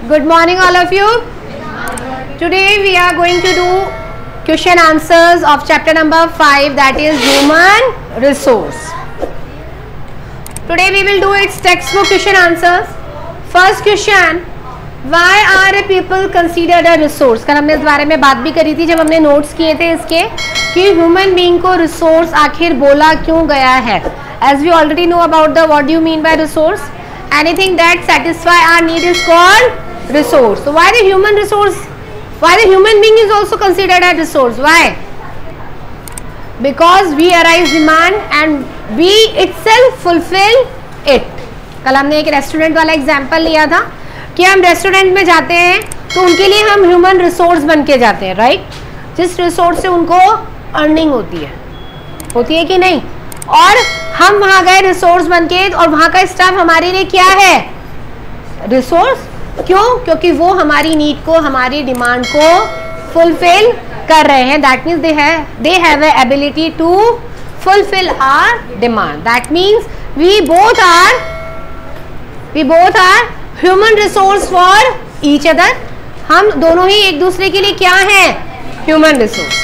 Good morning all of you. Today we are going to do question answers of chapter number 5, that is human resource. Today we will do its textbook question answers. First question, why are people considered a resource? कल हमने इस बारे में बात भी करी थी जब हमने नोट्स किए थे इसके कि ह्यूमन बीइंग को रिसोर्स आखिर बोला क्यों गया है. As we already know about the what do you mean by resource? Anything that satisfy our need is called resource. So why the human resource? Why the human being is also considered a resource? Why? Because we arise demand and we itself fulfill it. कल हमने एक restaurant वाला example लिया था कि हम restaurant में जाते हैं तो उनके लिए हम ह्यूमन रिसोर्स बन के जाते हैं, राइट? जिस रिसोर्स से उनको अर्निंग होती है कि नहीं? और हम वहां गए रिसोर्स बन के और वहां का स्टाफ हमारे लिए क्या है? रिसोर्स. क्यों? क्योंकि वो हमारी नीड को, हमारी डिमांड को फुलफिल कर रहे हैं. That means they have a ability to fulfil our demand. That means we both are human resource for each other. हम दोनों ही एक दूसरे के लिए क्या हैं? Human resource.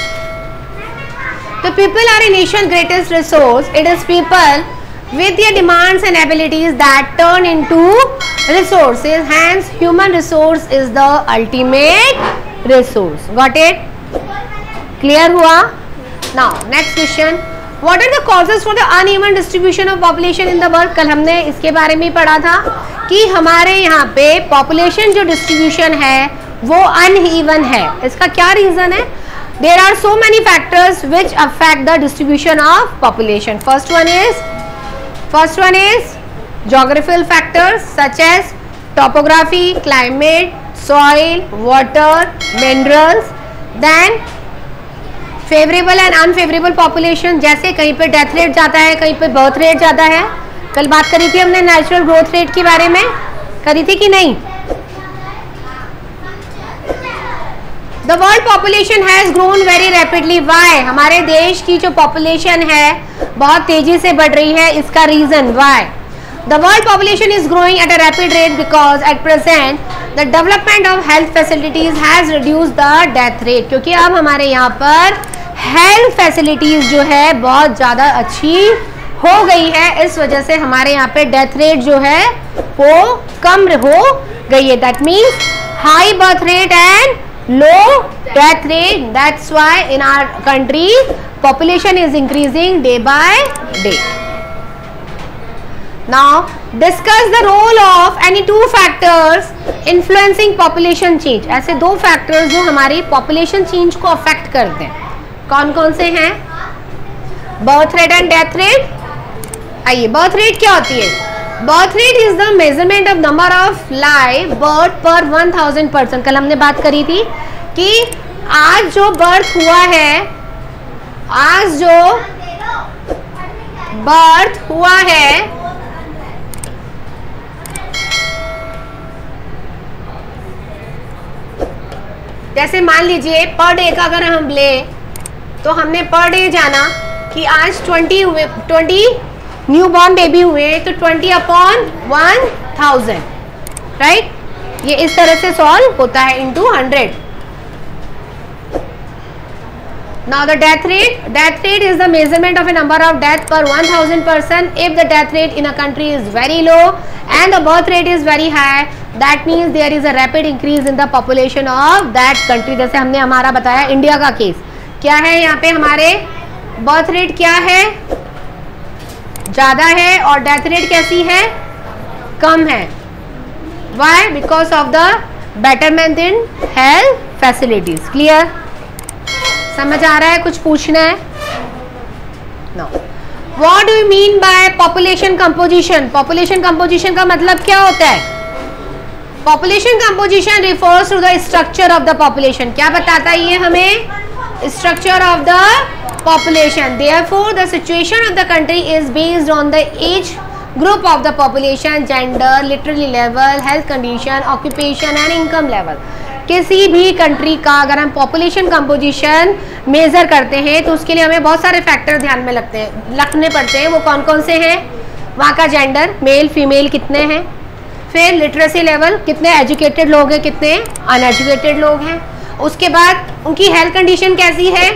The people are a nation's greatest resource. It is people with their demands and abilities that turn into resources. Hence, human resource is the ultimate resource. Got it? Clear हुआ? Now, next question. What are the causes for the uneven distribution of population in the world? कल हमने इसके बारे में पढ़ा था कि हमारे यहाँ पे population जो distribution है वो uneven है. इसका क्या reason है? There are so many factors which affect the distribution of population. First one is geographical factors such as topography, climate, soil, water, minerals. Then favorable and unfavorable population, जैसे कहीं पे death rate जाता है, कहीं पे birth rate जाता है. कल बात करी थी हमने नेचुरल ग्रोथ रेट के बारे में, करी थी कि नहीं? The world population has grown very rapidly. Why? हमारे देश की जो population है बहुत तेजी से बढ़ रही है. इसका reason why? The world population is growing at a rapid rate because at present the development of health facilities has reduced the death rate. क्योंकि अब हमारे यहाँ पर health facilities जो है बहुत ज़्यादा अच्छी हो गई है. इस वजह से हमारे यहाँ पे death rate जो है वो कम हो गई है. That means high birth rate and low death rate. That's why in our country population is increasing day by day. Now discuss the role of any two factors influencing population change. ऐसे दो factors जो हमारी population change को affect करते हैं, कौन कौन से हैं? birth rate and death rate. आइए, birth rate क्या होती है? Birth rate is the measurement of number of live birth per 1000 person. कल हमने बात करी थी कि आज जो बर्थ हुआ है, आज जो बर्थ हुआ है जैसे मान लीजिए पर डे का अगर हम ले तो हमने पर डे जाना कि आज 20 न्यू बॉर्न बेबी हुए तो 20/1000, राइट? ये इस तरह से सॉल्व होता है into 100. Now the death rate is the measurement of a number of death per 1000 person. If the death rate in a country is very low and the birth rate is very high, that means there is a rapid increase in the population of that country. जैसे हमने हमारा बताया India का case क्या है, यहाँ पे हमारे बर्थ रेट क्या है? ज़्यादा है और डेथ रेट कैसी है? कम है. Why? Because of the betterment in health facilities. Clear? समझ आ रहा है? कुछ पूछना है? No. What do you mean by population composition? Population composition का मतलब क्या होता है? Population composition refers to the structure of the population. क्या बताता है ये हमें? Structure of the population. Therefore, the situation of the country is based on the age group of the population, gender, literary level, health condition, occupation and income level. किसी भी country का अगर हम पॉपुलेशन कंपोजिशन मेजर करते हैं तो उसके लिए हमें बहुत सारे फैक्टर ध्यान में रखने पड़ते हैं. वो कौन कौन से हैं? वहाँ का जेंडर, मेल फीमेल कितने हैं, फिर लिटरेसी लेवल, कितने एजुकेटेड लोग हैं, कितने अनएजुकेटेड लोग हैं। उसके बाद उनकी हेल्थ कंडीशन कैसी है,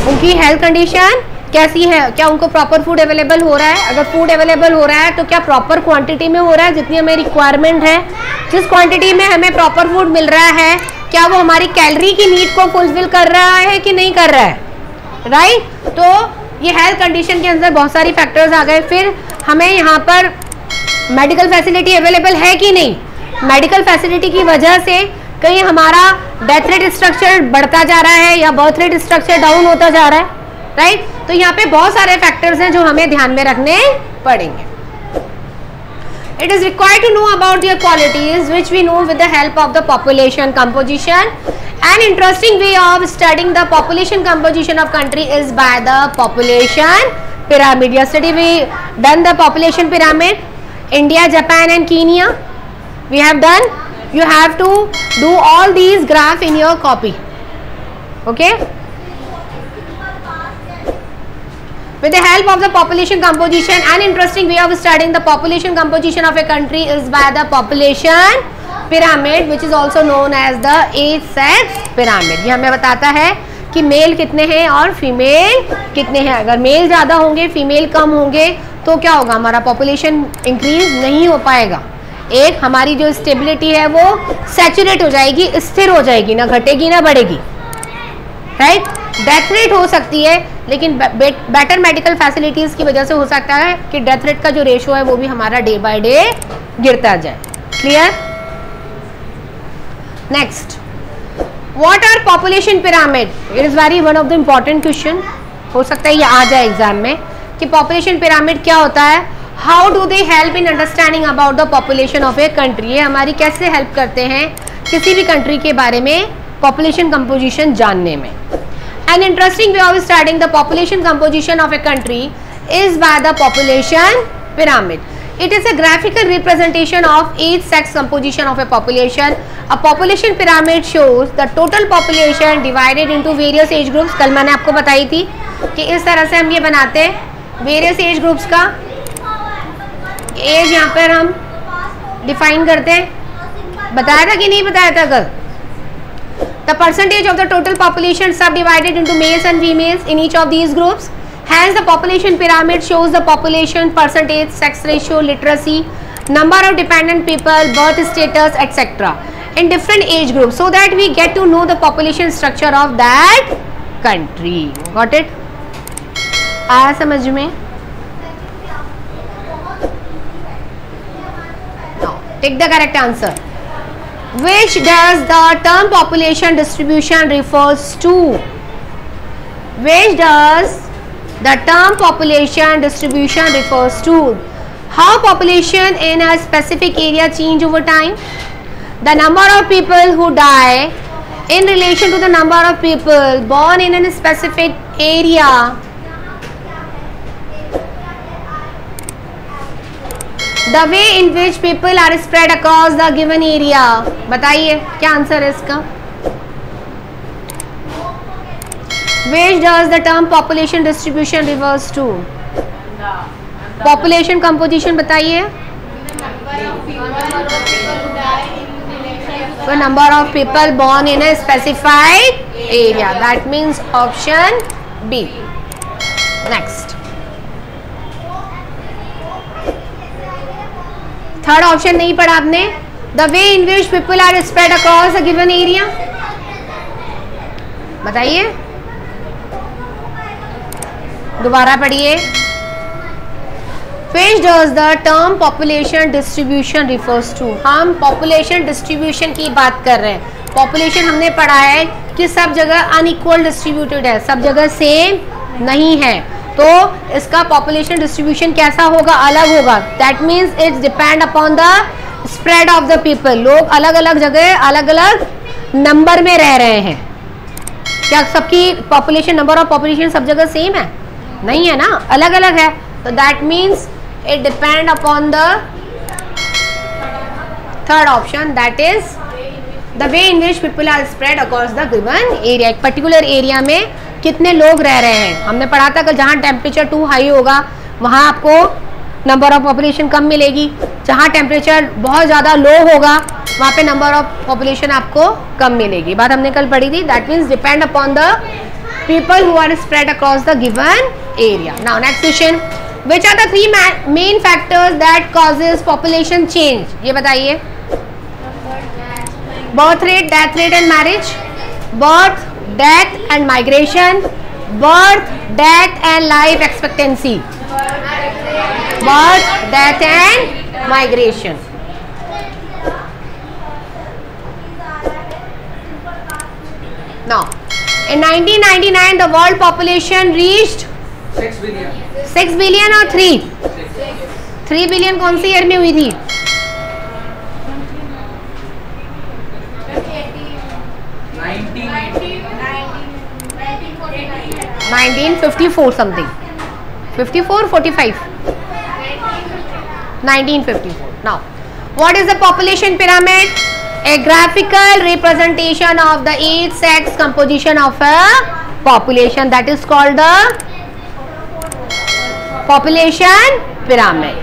उनकी हेल्थ कंडीशन कैसी है, क्या उनको प्रॉपर फूड अवेलेबल हो रहा है, अगर फूड अवेलेबल हो रहा है तो क्या प्रॉपर क्वांटिटी में हो रहा है जितनी हमें रिक्वायरमेंट है, जिस क्वांटिटी में हमें प्रॉपर फूड मिल रहा है क्या वो हमारी कैलोरी की नीड को फुलफिल कर रहा है कि नहीं कर रहा है, राइट। तो ये हेल्थ कंडीशन के अंदर बहुत सारी फैक्टर्स आ गए। फिर हमें यहाँ पर मेडिकल फैसिलिटी अवेलेबल है कि नहीं, मेडिकल फैसिलिटी की वजह से कहीं हमारा डेथ रेट स्ट्रक्चर बढ़ता जा रहा है या बर्थ रेट स्ट्रक्चर डाउन होता जा रहा है, राइट। तो यहाँ पे बहुत सारे फैक्टर्स हैं जो हमें ध्यान में रखने पड़ेंगे। It is required to know about their qualities, which we know with the help of the population composition. An interesting way of studying the population composition of country is by the population pyramid. Yesterday we done the population pyramid. India, Japan, and Kenya. We have done. You have to do all these graph in your copy. Okay. With the help of the population composition, an interesting way of studying the population composition of a country is by the population pyramid, which is also known as the age sex pyramid. ये हमें बताता है कि mail कितने हैं और female कितने हैं। अगर मेल ज़्यादा होंगे, फीमेल कम होंगे तो क्या होगा, हमारा पॉपुलेशन इंक्रीज नहीं हो पाएगा। एक हमारी जो स्टेबिलिटी है वो सैचुरेट हो जाएगी, स्थिर हो जाएगी, ना घटेगी ना बढ़ेगी, राइट। डेथ रेट हो सकती है लेकिन बेटर मेडिकल फैसिलिटीज की वजह से हो सकता है कि डेथ रेट का जो रेशो है वो भी हमारा डे बाय डे गिरता जाए। Clear. Next, what are population pyramid? It is very one of the important question, हो सकता है ये आ जाए एग्जाम में कि पॉपुलेशन पिरामिड क्या होता है। How do they help in understanding about the population of a country? ये हमारी कैसे हेल्प करते हैं किसी भी कंट्री के बारे में पॉपुलेशन कंपोजिशन जानने में। An interesting way of studying the population composition of a country is by the population pyramid. It is a graphical representation of age sex composition of a population. A population pyramid shows the total population divided into various age groups. कल मैंने आपको बताई थी कि इस तरह से हम ये बनाते हैं various age groups का एज यहाँ पर हम डिफाइन करते हैं। बताया था कि नहीं बताया था कल? The percentage of the total population subdivided into males and females in each of these groups. Hence, the population pyramid shows the population percentage, sex ratio, literacy, number of dependent people, birth status, etc. in different age groups, so that we get to know the population structure of that country. Got it? आया समझ में? Now, take the correct answer. Which does the term population distribution refers to? Which does the term population distribution refers to? How population in a specific area change over time? The number of people who die in relation to the number of people born in a specific area. The way in which people are spread across the given area. बताइए क्या answer है इसका? Which does the term population distribution refers to? Population composition बताइए। The number of people born in a specified area. That means option B. Next. Third option नहीं पढ़ा आपने। The way in which people are spread across a given area. बताइए, दोबारा पढ़िए। Which does the term population distribution refers to? हम population distribution की बात कर रहे हैं। पॉपुलेशन हमने पढ़ा है कि सब जगह अनइक्वल डिस्ट्रीब्यूटेड है, सब जगह सेम नहीं है, तो इसका पॉपुलेशन डिस्ट्रीब्यूशन कैसा होगा? अलग होगा। That means it's depend upon the spread of the people. लोग अलग अलग जगह अलग अलग नंबर में रह रहे हैं। क्या सबकी पॉपुलेशन, नंबर ऑफ पॉपुलेशन सब जगह सेम है? नहीं है ना, अलग अलग है। तो that means it depend upon the third option, that is the way in which people are spread across the given area. एक पर्टिकुलर एरिया में कितने लोग रह रहे हैं। हमने पढ़ा था कि जहाँ टेम्परेचर टू हाई होगा वहाँ आपको नंबर ऑफ पॉपुलेशन कम मिलेगी, जहाँ टेम्परेचर बहुत ज़्यादा लो होगा वहाँ पे नंबर ऑफ पॉपुलेशन आपको कम मिलेगी। बात हमने कल पढ़ी थी। That means depend upon the people who are spread across the given area. Now next question, which are the 3 main factors that causes population change? ये बताइए। Birth rate, death rate and marriage, birth, death and migration, birth, death and life expectancy, birth, death and migration. Now, in 1999, the world population reached 6 billion. 6 billion और 3? 3 billion कौन सी year में हुई थी? 1954 something. 54, 45? 1954. Now, what is the population pyramid? A graphical representation of the age-sex composition of a population, that is called the population pyramid.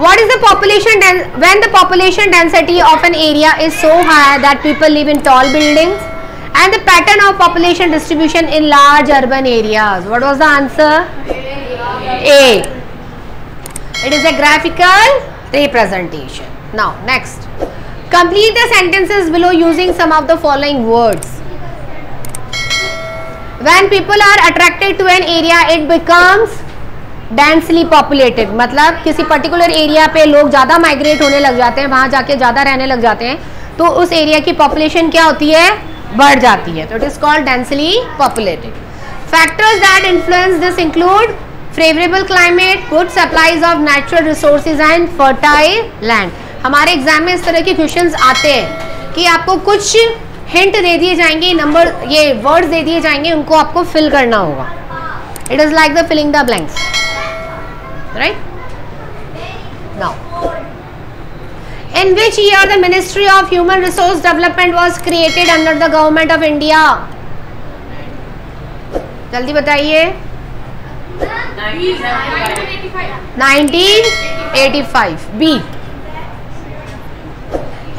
What is the population when the population density of an area is so high that people live in tall buildings, and the pattern of population distribution in large urban areas? What was the answer? A. It is a graphical representation. Now next, complete the sentences below using some of the following words. When people are attracted to an area, it becomes densely populated. मतलब किसी particular area पे लोग ज़्यादा migrate होने लग जाते हैं, वहाँ जाके ज़्यादा रहने लग जाते हैं, तो उस एरिया की पॉपुलेशन क्या होती है? बढ़ जाती है। तो it is called densely populated. Factors that influence this include favourable climate, good supplies of natural resources and fertile land. हमारे एग्जाम में इस तरह के क्वेश्चंस आते हैं कि आपको कुछ हिंट दे दिए जाएंगे, नंबर ये वर्ड्स दे दिए जाएंगे, उनको आपको फिल करना होगा। It is like the filling the blanks, right? Now, in which year the ministry of human resource development was created under the government of India? जल्दी बताइए। 1985। B.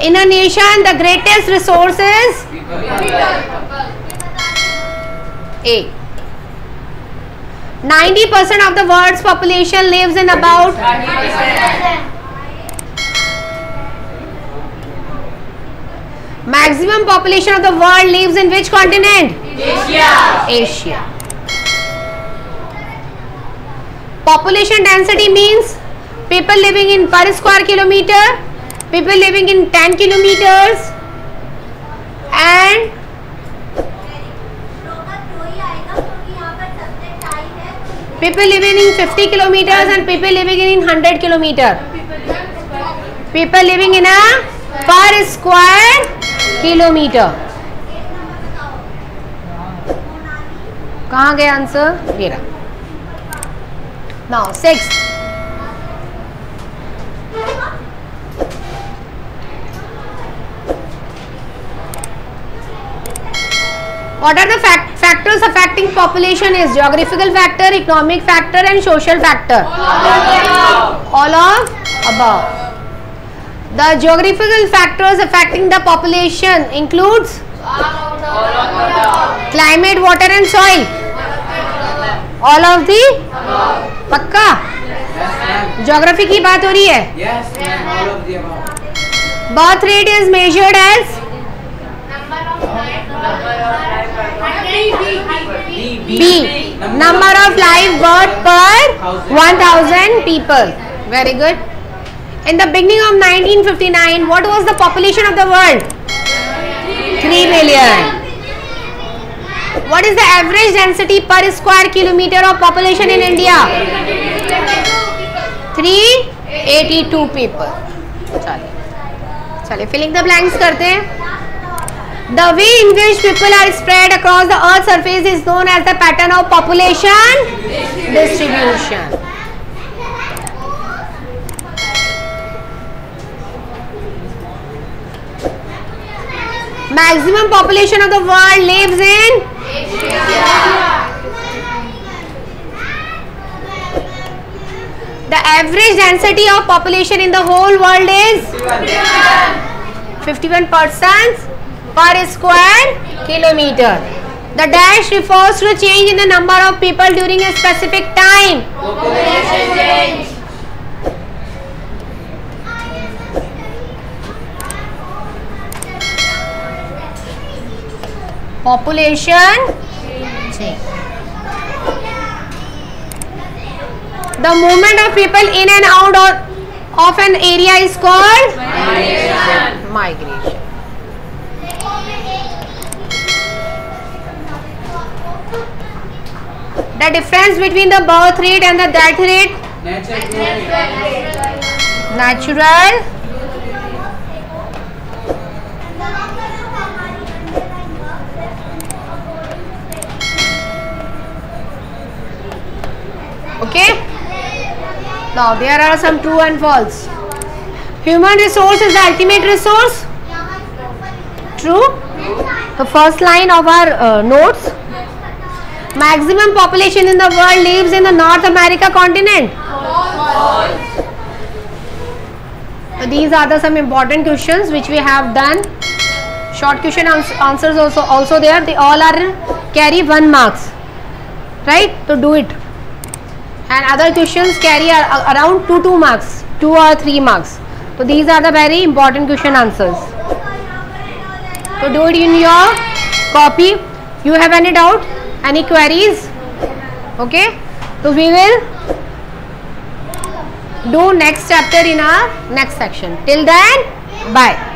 In a nation, the greatest resource is A. 90% of the world's population lives in about 30%. Maximum population of the world lives in which continent? Asia. Population density means people living in per square kilometer, people living in 10 kilometers and people living in 50 kilometers and people living in 100 kilometer. People living in a per square kilometer. कहाँ गए answer? मेरा। Now 6th, what are the factors affecting population? Is geographical factor, economic factor and social factor? All of above. The geographical factors affecting the population includes climate, water and soil. All of the पक्का? Geography की बात हो रही है? Yes, all of the above. Birth rate is measured as B. Number of live birth per 1000 people. Very good. In the beginning of 1959, what was the population of the world? 3 billion. What is the average density per square kilometer of population in India? 382 people. चलिए filling the blanks करते हैं. The way in which people are spread across the earth's surface is known as the pattern of population distribution. Maximum population of the world lives in Asia. The average density of population in the whole world is 51% per square kilometer. The dash refers to a change in the number of people during a specific time. Population change. Population change. The movement of people in and out of an area is called migration. The difference between the birth rate and the death rate. Natural. Okay. Now there are some true and false. Human resource is the ultimate resource. True. The first line of our notes. Maximum population in the world lives in the North America continent. So these are some important questions which we have done. Short question answers also there. They all are carry 1 marks, right? To do it. And other questions carry around 2 marks, 2 or 3 marks. So these are the very important question answers. So do it in your copy. You have any doubt? Any queries? Okay. So we will do next chapter in our next section. Till then, bye.